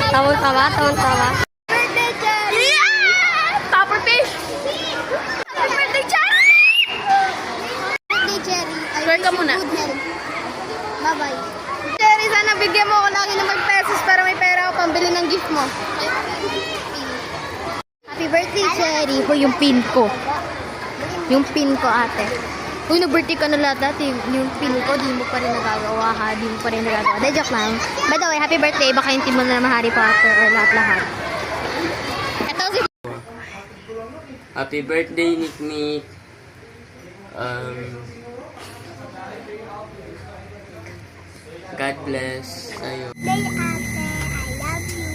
Tawang-tawa, tawang-tawa. Birthday, Cherry! Yeah! Topper fish! Happy birthday, Cherry! Birthday, Cherry. I Swear ka wish you muna. good health. Bye-bye. Cherry, sana bigyan mo ako lagi ng mag-pesos para may pera ako pambili ng gift mo. Happy birthday, Cherry. Hoy, yung pin ko. Yung pin ko, ate. Uy, nag-birthday ka na lahat dati. Yung pin ko, di mo pa rin nagagawa, ha? Di mo pa rin nagagawa. De, joke lang. By the way, happy birthday. Baka yung team mo na naman Harry Potter or lahat-lahat. Ito si... Happy birthday, Nick Nick. God bless sa'yo. Day ate, I love you.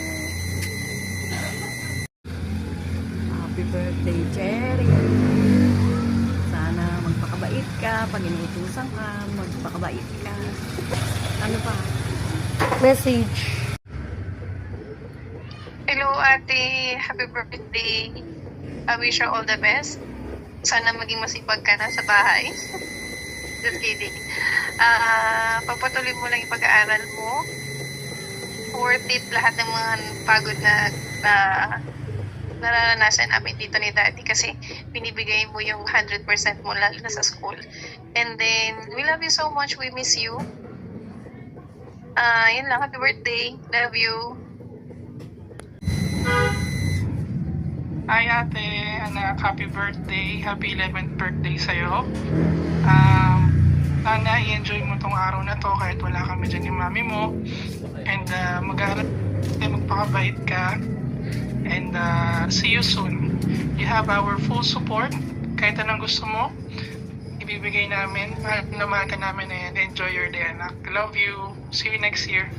Happy birthday, Cherry! Sana magpakabait ka, pag inutusan ka, magpakabait ka. Ano pa? Message. Hello ate, happy birthday. I wish you all the best. Sana maging masipag ka na sa bahay. Just kidding. Pagpatuloy mo lang yung pag-aaral mo. Worth it lahat ng mga pagod na nararanasan namin dito ni Daddy kasi binibigay mo yung 100% mo lalo na sa school. And then, we love you so much. We miss you. Yun lang. Happy birthday. Love you. Hi ate, anak, happy birthday, happy 11th birthday sa'yo. Sana i-enjoy mo tong araw na to kahit wala kami dyan yung mami mo. And mag-aaral, magpakabait ka. And see you soon. You have our full support. Kahit anong gusto mo, ibibigay namin. Mahal na mahal ka namin and enjoy your day, anak. Love you. See you next year.